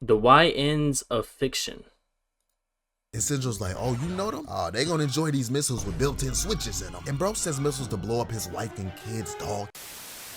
The Y ends of fiction. Essential's like, oh, you know them? Oh, they gonna enjoy these missiles with built-in switches in them. And bro sends missiles to blow up his wife and kids, dog.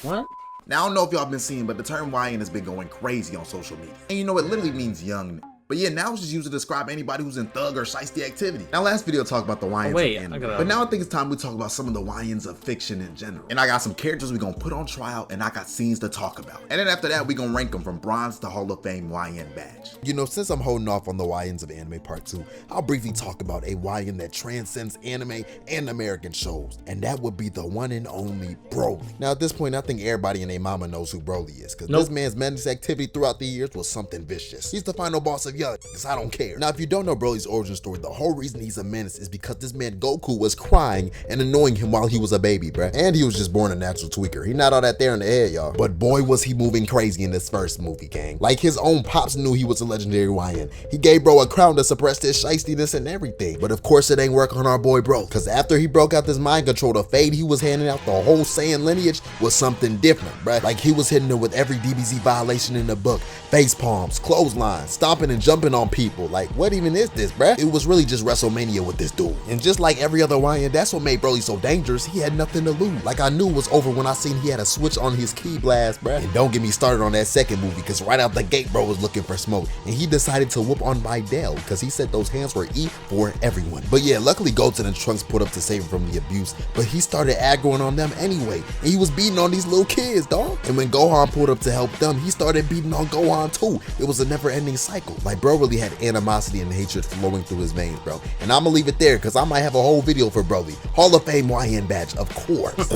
What? Now, I don't know if y'all been seeing, but the term YN has been going crazy on social media. And you know, it literally means young. But yeah, now it's just used to describe anybody who's in thug or shiesty activity. Now, last video talked about the YNs of anime, but now I think it's time we talk about some of the YNs of fiction in general. And I got some characters we gonna put on trial, and I got scenes to talk about. And then after that, we gonna rank them from bronze to Hall of Fame YN badge. You know, since I'm holding off on the YNs of anime part 2, I'll briefly talk about a YN that transcends anime and American shows, and that would be the one and only Broly. Now, at this point, I think everybody and their mama knows who Broly is, because this man's menace activity throughout the years was something vicious. He's the final boss of young, because I don't care. Now, if you don't know Broly's origin story, the whole reason he's a menace is because this man Goku was crying and annoying him while he was a baby, bruh. And he was just born a natural tweaker. He not all that there in the head, y'all. But boy, was he moving crazy in this first movie, gang. Like, his own pops knew he was a legendary YN. He gave bro a crown to suppress his shiestiness and everything. But of course, it ain't work on our boy bro, because after he broke out this mind control, the fade he was handing out, the whole Saiyan lineage was something different, bruh. Like, he was hitting it with every DBZ violation in the book. Face palms, clotheslines, stomping and jumping on people. Like, what even is this, bruh? It was really just WrestleMania with this dude. And just like every other YN, that's what made Broly so dangerous. He had nothing to lose. Like, I knew it was over when I seen he had a switch on his key blast, bruh. And don't get me started on that second movie, because right out the gate, bro was looking for smoke. And he decided to whoop on Videl, because he said those hands were E for everyone. But yeah, luckily Goten and Trunks put up to save him from the abuse, but he started aggroing on them anyway. And he was beating on these little kids, dog. And when Gohan pulled up to help them, he started beating on Gohan too. It was a never-ending cycle. Like, bro really had animosity and hatred flowing through his veins, bro. And I'm gonna leave it there, because I might have a whole video for Broly. Hall of Fame YN badge, of course.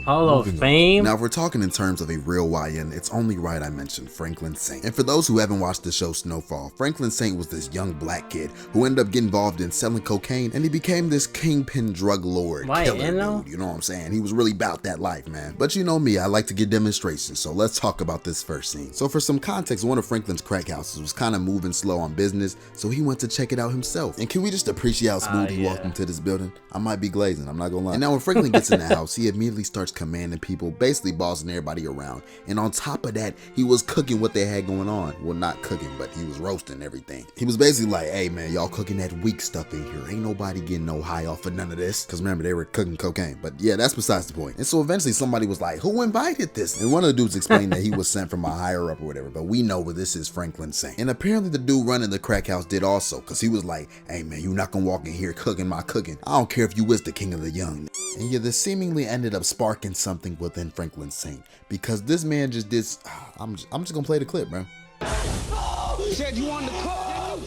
Hall of Fame? Now, if we're talking in terms of a real YN, it's only right I mentioned Franklin Saint. And for those who haven't watched the show Snowfall, Franklin Saint was this young black kid who ended up getting involved in selling cocaine, and he became this kingpin drug lord killer dude. You know what I'm saying? He was really about that life, man. But you know me, I like to get demonstrations, so let's talk about this first scene. So for some context, one of Franklin's crack houses was kind of moving slow on business, so he went to check it out himself. And can we just appreciate how smooth he walked into this building? I might be glazing, I'm not gonna lie. And now when Franklin gets in the house, he immediately starts commanding people, basically bossing everybody around. And on top of that, he was cooking what they had going on. Well, not cooking, but he was roasting everything. He was basically like, hey man, y'all cooking that weak stuff in here. Ain't nobody getting no high off of none of this. Because remember, they were cooking cocaine. But yeah, that's besides the point. And so eventually somebody was like, who invited this? And one of the dudes explained that he was sent from a higher up or whatever. But we know what this is Franklin Saint. And apparently the dude running the crack house did also. Because he was like, hey man, you not gonna walk in here cooking my cooking. I don't care if you was the king of the young. And yeah, this seemingly ended up sparking something within Franklin Saint. Because this man just did, I'm just gonna play the clip, bro. Said you wanted to cook,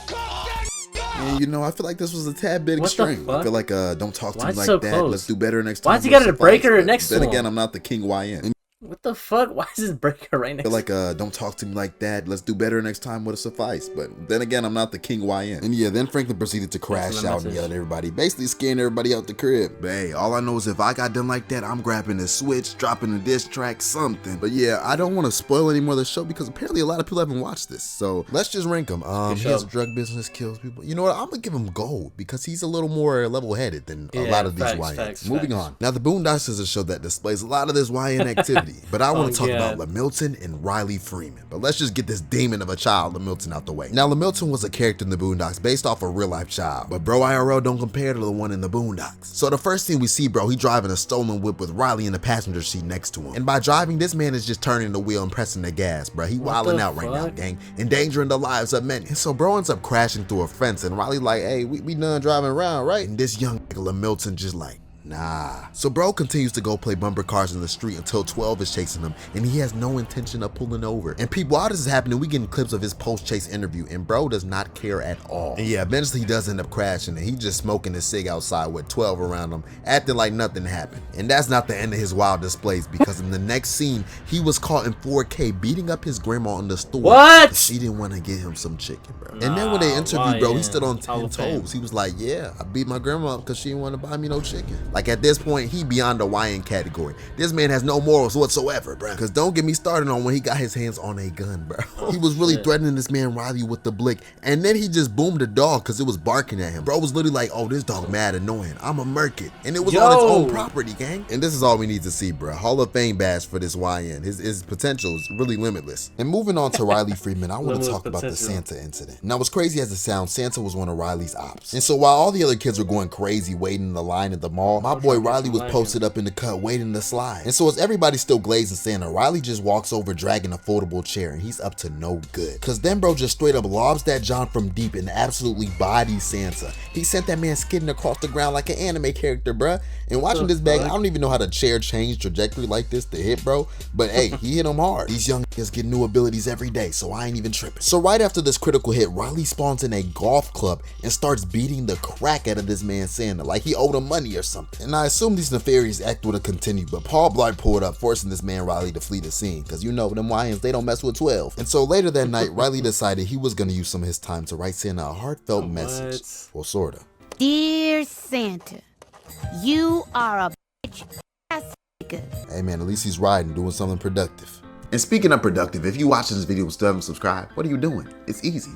didn't you? And you know, I feel like this was a tad bit extreme. I feel like, don't talk to me like that. Close? Let's do better next time. Why's he got a breaker next to him? Then again, I'm not the king YN. What the fuck? Why is this breaker right next to him? Like, don't talk to me like that. Let's do better next time would have sufficed. But then again, I'm not the king YN. And yeah, then Franklin proceeded to crash out and yell at everybody, basically scaring everybody out the crib. But hey, all I know is if I got done like that, I'm grabbing a switch, dropping a diss track, something. But yeah, I don't want to spoil any more of the show because apparently a lot of people haven't watched this. So let's just rank him. He has a drug business, kills people. You know what? I'm gonna give him gold because he's a little more level-headed than a lot of these YNs. Moving on. Now, the Boondocks is a show that displays a lot of this YN activity, but I want to talk about Lamilton and Riley Freeman. But let's just get this demon of a child, Lamilton, out the way. Now, Lamilton was a character in the Boondocks based off a real-life child, but bro IRL don't compare to the one in the Boondocks. So the first thing we see, bro, he driving a stolen whip with Riley in the passenger seat next to him. And by driving, this man is just turning the wheel and pressing the gas, bro. He wilding out right now, gang, endangering the lives of many. And so bro ends up crashing through a fence, and Riley like, hey, we done driving around, right? And this young Lamilton just like, nah. So bro continues to go play bumper cars in the street until 12 is chasing him, and he has no intention of pulling over. And people, while this is happening, we getting clips of his post-chase interview, and bro does not care at all. And yeah, eventually he does end up crashing, and he just smoking his cig outside with 12 around him, acting like nothing happened. And that's not the end of his wild displays, because in the next scene, he was caught in 4K beating up his grandma in the store. What? She didn't want to get him some chicken, bro. And then when they interviewed, bro, he stood on 10 toes. He was like, yeah, I beat my grandma up because she didn't want to buy me no chicken. Like at this point, he beyond the YN category. This man has no morals whatsoever, bro. Cause don't get me started on when he got his hands on a gun, bro. He was really threatening this man Riley with the blick, and then he just boomed the dog cause it was barking at him. Bro was literally like, oh, this dog mad annoying, I'ma murk it. And it was on its own property, gang. And this is all we need to see, bro. Hall of Fame badge for this YN. His potential is really limitless. And moving on to Riley Freeman, I want to talk about the Santa incident. Now, as crazy as it sounds, Santa was one of Riley's ops. And so while all the other kids were going crazy waiting in the line at the mall, my boy Riley was posted up in the cut waiting to slide. And so as everybody's still glazing Santa, Riley just walks over dragging a foldable chair, and he's up to no good. Cause then bro just straight up lobs that John from deep and absolutely bodies Santa. He sent that man skidding across the ground like an anime character, bruh. And watching this bag, I don't even know how the chair changed trajectory like this to hit, bro. But hey, he hit him hard. These young kids get new abilities every day, so I ain't even tripping. So right after this critical hit, Riley spawns in a golf club and starts beating the crap out of this man Santa like he owed him money or something. And I assume these nefarious acts would have continued, but Paul Blart pulled up, forcing this man Riley to flee the scene, because you know them YNs, they don't mess with 12. And so later that night, Riley decided he was gonna use some of his time to write Santa a heartfelt message. Well, sorta. Dear Santa, you are a bitch ass nigga. Hey man, at least he's riding, doing something productive. And speaking of productive, if you watching this video and still haven't subscribed, what are you doing? It's easy.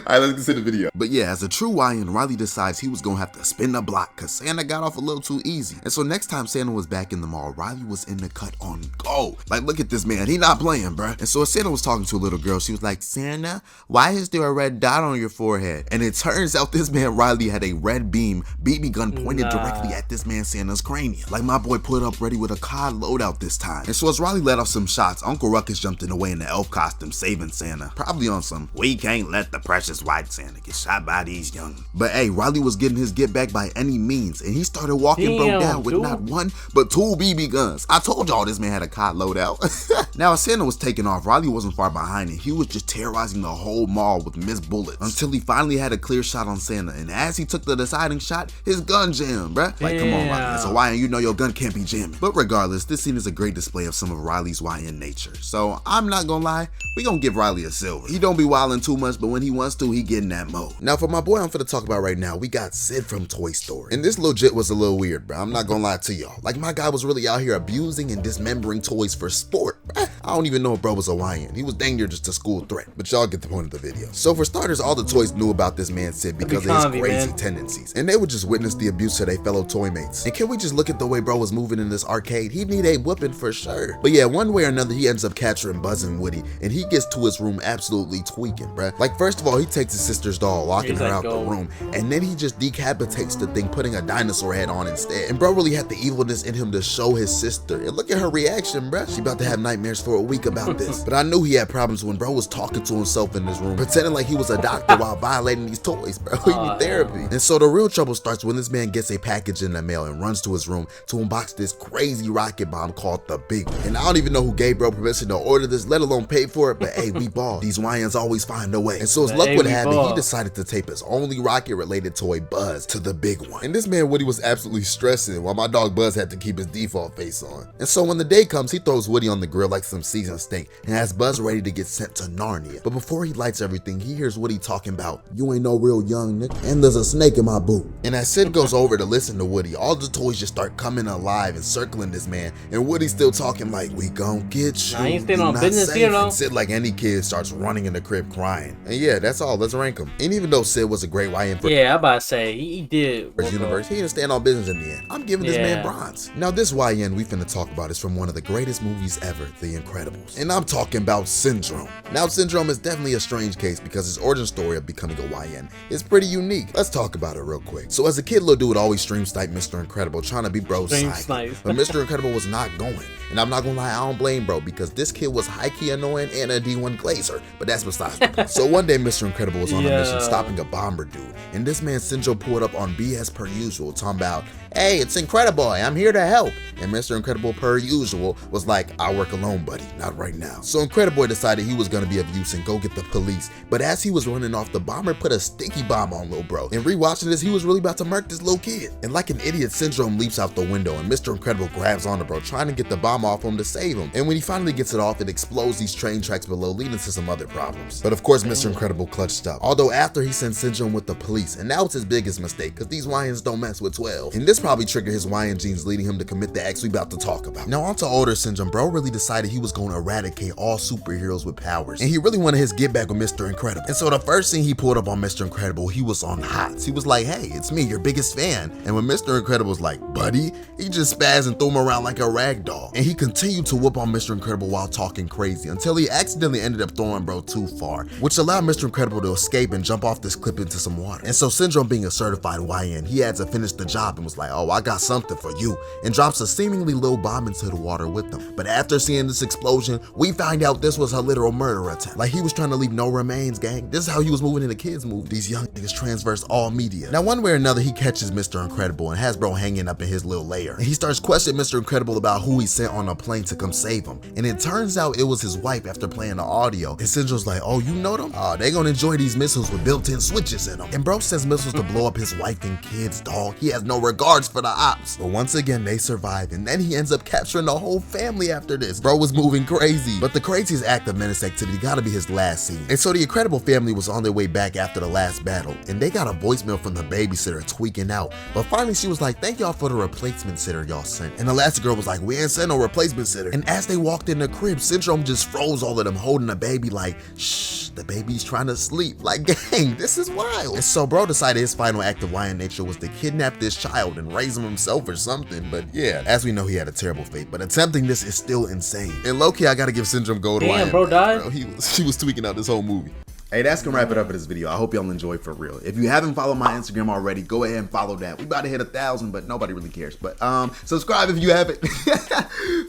Alright, let's get to the video. But yeah, as a true YN, Riley decides he was gonna have to spin the block because Santa got off a little too easy. And so next time Santa was back in the mall, Riley was in the cut on go. Like, look at this man, he not playing, bruh. And so as Santa was talking to a little girl, she was like, Santa, why is there a red dot on your forehead? And it turns out this man Riley had a red beam BB gun pointed directly at this man Santa's cranium. Like my boy put up ready with a COD loadout this time. And so as Riley let off some shots, Uncle Ruckus jumped in the way in the elf costume, saving Santa. Probably on some, we can't let the precious white Santa get shot by these young. But hey, Riley was getting his get back by any means, and he started walking bro down with not one, but 2 BB guns. I told y'all this man had a COD loadout. Now as Santa was taking off, Riley wasn't far behind him. He was just terrorizing the whole mall with missed bullets until he finally had a clear shot on Santa. And as he took the deciding shot, his gun jammed, bruh. Like, come on, Riley. As a YN, you know your gun can't be jamming. But regardless, this scene is a great display of some of Riley's YN nature. So I'm not gonna lie, we gonna give Riley a silver. He don't be wilding too much, but when he wants to, he get in that mode. Now for my boy I'm finna talk about right now, we got Sid from Toy Story. And this legit was a little weird, bro. I'm not gonna lie to y'all. Like my guy was really out here abusing and dismembering toys for sport. I don't even know if bro was a YN. He was dang near just a school threat, but y'all get the point of the video. So for starters, all the toys knew about this man Sid because of his crazy tendencies. And they would just witness the abuse to their fellow toy mates. And can we just look at the way bro was moving in this arcade? He'd need a whooping for sure. But yeah, one way or another, he ends up capturing Buzz and Woody, and he gets to his room absolutely tweaking, bruh. Like first of all, he takes his sister's doll, locking her out the room, and then he just decapitates the thing, putting a dinosaur head on instead. And bro really had the evilness in him to show his sister. And look at her reaction, bruh. She about to have nightmares for a week about this. But I knew he had problems when bro was talking to himself in his room, pretending like he was a doctor while violating these toys, bro. He need therapy. And so the real trouble starts when this man gets a package in the mail and runs to his room to unbox this crazy rocket bomb called the Big One. And I don't even know who gave bro permission to order this, let alone pay for it, but hey, we ball. These YNs always find a way. And so as luck would have it, he decided to tape his only rocket related toy, Buzz, to the Big One. And this man Woody was absolutely stressing while my dog Buzz had to keep his default face on. And so when the day comes, he throws Woody on the grill like some seasoned steak and has Buzz ready to get sent to Narnia. But before he lights everything, he hears Woody talking about, you ain't no real young nigga, and there's a snake in my boot. And as Sid goes over to listen to Woody, all the toys just start coming alive and circling this man, and Woody's still talking like, we gon' get you. Nah, he ain't staying on business here, though. And Sid, like any kid, starts running in the crib crying. And yeah, that's all. Let's rank him. And even though Sid was a great YN for I'm about to say he did his universe, he didn't stand on business in the end. I'm giving this man bronze. Now this YN we finna talk about is from one of the greatest movies ever, The Incredibles. And I'm talking about Syndrome. Now Syndrome is definitely a strange case because his origin story of becoming a YN is pretty unique. Let's talk about it real quick. So as a kid, Lil Dude would always stream snipe Mr. Incredible, trying to be bro's side. But Mr. Incredible was not going. And I'm not gonna lie, I don't blame bro, because this kid was high-key annoying and a D1 glazer, but that's besides the point. So one day Mr. Incredible was on a mission stopping a bomber dude, and this man Syndrome pulled up on BS per usual, talking about, hey, it's Incredible, I'm here to help. And Mr. Incredible per usual was like, I work alone, buddy, not right now. So Incrediboy decided he was gonna be of use and go get the police, but as he was running off, the bomber put a sticky bomb on Lil Bro. And rewatching this, he was really about to murk this little kid. And like an idiot, Syndrome leaps out the window, and Mr. Incredible grabs onto bro, trying to get the bomb bomb off him to save him. And when he finally gets it off, it explodes these train tracks below, leading to some other problems. But of course, Mr. Incredible clutched up. Although after he sends Syndrome with the police, and now it's his biggest mistake, because these YNs don't mess with 12. And this probably triggered his YN genes, leading him to commit the acts we about to talk about. Now onto older Syndrome, bro really decided he was going to eradicate all superheroes with powers. And he really wanted his get back with Mr. Incredible. And so the first thing he pulled up on Mr. Incredible, he was on hots. He was like, hey, it's me, your biggest fan. And when Mr. Incredible was like, buddy, he just spazzed and threw him around like a rag doll. And he continued to whoop on Mr. Incredible while talking crazy until he accidentally ended up throwing bro too far, which allowed Mr. Incredible to escape and jump off this cliff into some water. And so Syndrome, being a certified YN, he had to finish the job and was like, oh, I got something for you, and drops a seemingly little bomb into the water with them. But after seeing this explosion, we find out this was a literal murder attempt. Like he was trying to leave no remains, gang. This is how he was moving in the kids' movie. These young niggas transverse all media. Now one way or another, he catches Mr. Incredible and has bro hanging up in his little lair. And he starts questioning Mr. Incredible about who he sent on a plane to come save him. And it turns out it was his wife after playing the audio. And Syndrome's like, oh, you know them? Oh, they gonna enjoy these missiles with built-in switches in them. And bro sends missiles to blow up his wife and kids, dog. He has no regards for the ops. But once again, they survive, and then he ends up capturing the whole family after this. Bro was moving crazy. But the craziest act of menace activity gotta be his last scene. And so the Incredible family was on their way back after the last battle, and they got a voicemail from the babysitter tweaking out. But finally she was like, thank y'all for the replacement sitter y'all sent. And the last girl was like, we ain't sent no replacement sitter. And as they walked in the crib, Syndrome just froze all of them, holding the baby like, shh, the baby's trying to sleep. Like, gang, this is wild. And so bro decided his final act of YN nature was to kidnap this child and raise him himself or something. But yeah, as we know, he had a terrible fate, but attempting this is still insane. And low-key, I gotta give Syndrome gold to Damn, YN, bro man, died? bro. He was tweaking out this whole movie. Hey, that's gonna wrap it up for this video. I hope y'all enjoyed for real. If you haven't followed my Instagram already, go ahead and follow that. We about to hit 1,000, but nobody really cares. But subscribe if you haven't.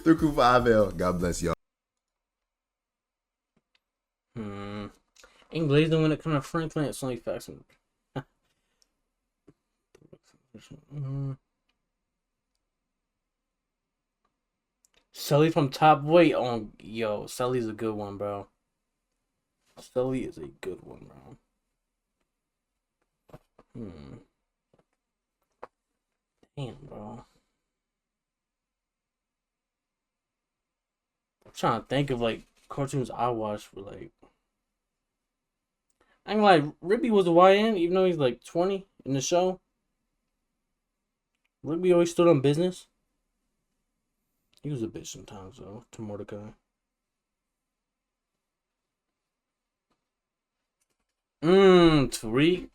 Through Crew 5L. God bless y'all. English, when it comes to Franklin, it's only facts. Sully from Top Weight on yo. Sully's a good one, bro. Sully is a good one, bro. Damn, bro. I'm trying to think of like cartoons I watched for like. I ain't gonna lie, Ribby was a YN, even though he's like 20 in the show. Ribby always stood on business. He was a bitch sometimes though, to Mordecai. Tariq.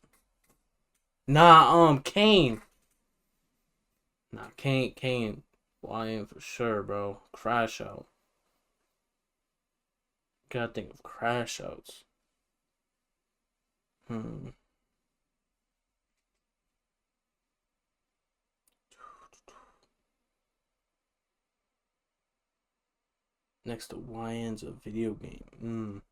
Nah, Kane. Nah, Kane. YN for sure, bro. Crash Out. Gotta think of Crash Outs. Next to YN's a video game.